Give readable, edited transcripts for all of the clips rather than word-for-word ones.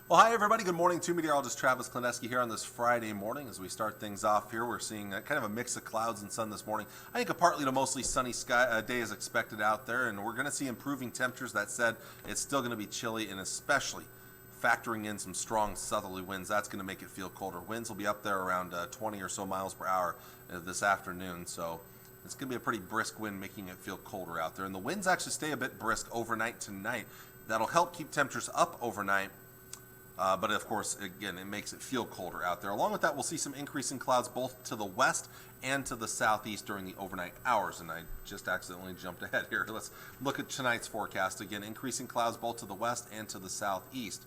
Well, hi everybody. Good morning to meteorologist Travis Klineski here on this Friday morning. As we start things off here, we're seeing kind of a mix of clouds and sun this morning. I think a partly to mostly sunny day is expected out there, and we're going to see improving temperatures. That said, it's still going to be chilly, and especially factoring in some strong southerly winds, that's going to make it feel colder. Winds will be up there around 20 or so miles per hour this afternoon, so it's going to be a pretty brisk wind, making it feel colder out there. And the winds actually stay a bit brisk overnight tonight. That'll help keep temperatures up overnight. But of course, again, it makes it feel colder out there. Along with that, we'll see some increasing clouds both to the west and to the southeast during the overnight hours. And I just accidentally jumped ahead here. Let's look at tonight's forecast. Again, increasing clouds both to the west and to the southeast.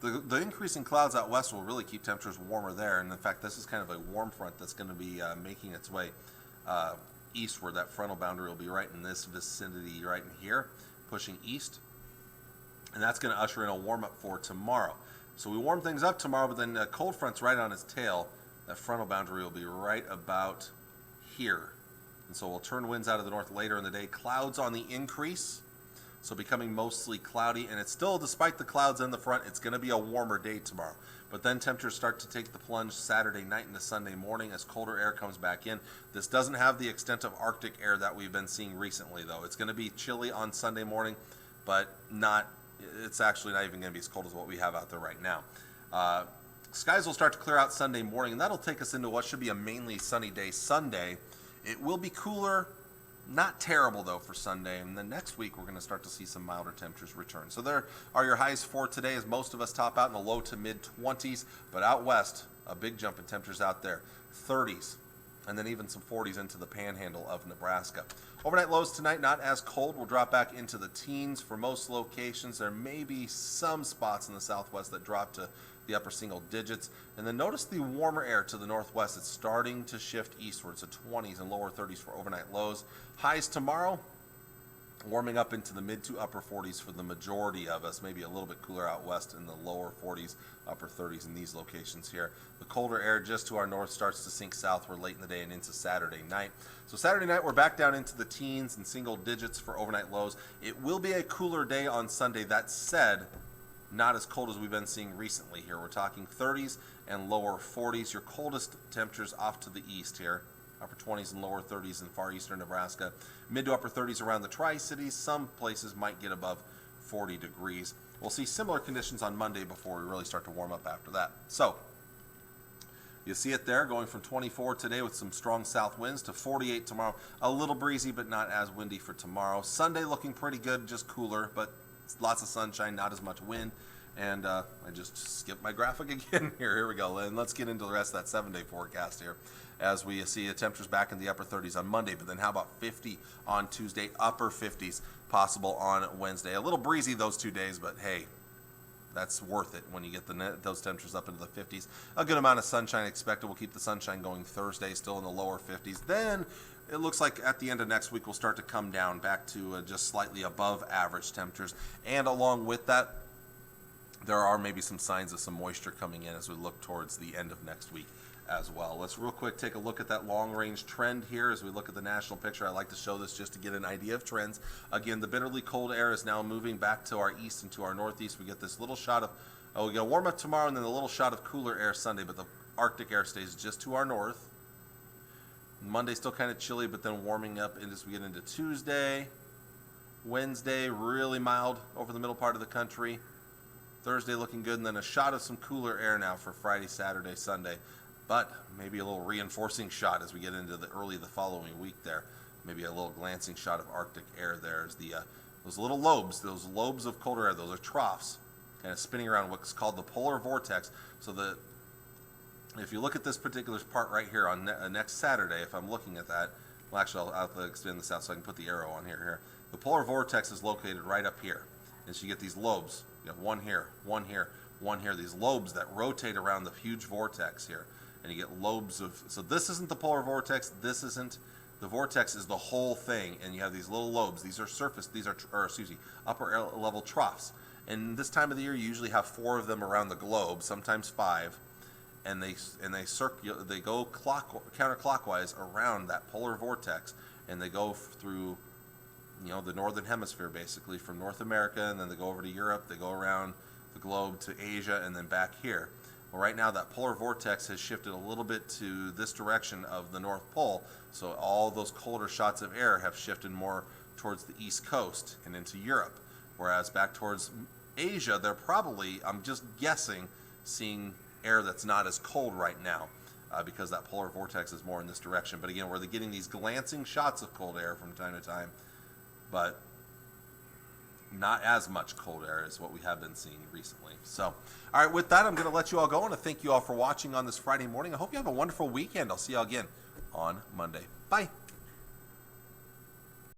The increasing clouds out west will really keep temperatures warmer there. And in fact, this is kind of a warm front that's going to be making its way eastward. That frontal boundary will be right in this vicinity right in here, pushing east. And that's going to usher in a warm-up for tomorrow. So we warm things up tomorrow, but then cold front's right on its tail. That frontal boundary will be right about here. And so we'll turn winds out of the north later in the day. Clouds on the increase, so becoming mostly cloudy. And it's still, despite the clouds in the front, it's going to be a warmer day tomorrow. But then temperatures start to take the plunge Saturday night into Sunday morning as colder air comes back in. This doesn't have the extent of Arctic air that we've been seeing recently, though. It's going to be chilly on Sunday morning, but it's actually not even going to be as cold as what we have out there right now. Skies will start to clear out Sunday morning, and that'll take us into what should be a mainly sunny day Sunday. It will be cooler, not terrible though for Sunday, and then next week we're going to start to see some milder temperatures return. So there are your highs for today, as most of us top out in the low to mid 20s, but out west, a big jump in temperatures out there, 30s. And then even some 40s into the panhandle of Nebraska. Overnight lows tonight, not as cold. We'll drop back into the teens for most locations. There may be some spots in the southwest that drop to the upper single digits. And then notice the warmer air to the northwest. It's starting to shift eastward, so 20s and lower 30s for overnight lows. Highs tomorrow, warming up into the mid to upper 40s for the majority of us, maybe a little bit cooler out west in the lower 40s, upper 30s in these locations here. The colder air just to our north starts to sink southward late in the day and into Saturday night. So Saturday night, we're back down into the teens and single digits for overnight lows. It will be a cooler day on Sunday. That said, not as cold as we've been seeing recently here. We're talking 30s and lower 40s. Your coldest temperatures off to the east here. Upper 20s and lower 30s in far eastern Nebraska. Mid to upper 30s around the Tri-Cities. Some places might get above 40 degrees. We'll see similar conditions on Monday before we really start to warm up after that. So, you see it there, going from 24 today with some strong south winds to 48 tomorrow. A little breezy, but not as windy for tomorrow. Sunday looking pretty good, just cooler, but lots of sunshine, not as much wind. And I just skipped my graphic again here. Here we go. And let's get into the rest of that 7-day forecast here as we see the temperatures back in the upper 30s on Monday. But then how about 50 on Tuesday, upper 50s possible on Wednesday. A little breezy those 2 days, but hey, that's worth it when you get those temperatures up into the 50s. A good amount of sunshine expected. We'll keep the sunshine going Thursday, still in the lower 50s. Then it looks like at the end of next week we'll start to come down back to just slightly above average temperatures. And along with that, there are maybe some signs of some moisture coming in as we look towards the end of next week as well. Let's real quick take a look at that long-range trend here as we look at the national picture. I like to show this just to get an idea of trends. Again, the bitterly cold air is now moving back to our east and to our northeast. We get this little shot of, we get a warm up tomorrow and then a little shot of cooler air Sunday, but the Arctic air stays just to our north. Monday still kind of chilly, but then warming up as we get into Tuesday. Wednesday, really mild over the middle part of the country. Thursday looking good, and then a shot of some cooler air now for Friday, Saturday, Sunday. But maybe a little reinforcing shot as we get into the following week there. Maybe a little glancing shot of Arctic air there as those little lobes, those lobes of colder air, those are troughs, kind of spinning around what's called the Polar Vortex. So if you look at this particular part right here on next Saturday, if I'm looking at that, well actually I'll have to extend this out so I can put the arrow on here. The Polar Vortex is located right up here. And so you get these lobes. You have one here, one here, one here. These lobes that rotate around the huge vortex here. And you get lobes of, so this isn't the polar vortex, this isn't, the vortex is the whole thing. And you have these little lobes. These are upper level troughs. And this time of the year, you usually have 4 of them around the globe, sometimes 5. And they go counterclockwise around that polar vortex. And they go through the northern hemisphere, basically from North America, and then they go over to Europe. They go around the globe to Asia and then back here. Well, right now that polar vortex has shifted a little bit to this direction of the North Pole, so all those colder shots of air have shifted more towards the East Coast and into Europe, whereas back towards Asia, they're probably, I'm just guessing, seeing air that's not as cold right now because that polar vortex is more in this direction. But again, we're getting these glancing shots of cold air from time to time, but not as much cold air as what we have been seeing recently. So, all right, with that, I'm going to let you all go. I want to thank you all for watching on this Friday morning. I hope you have a wonderful weekend. I'll see you all again on Monday. Bye.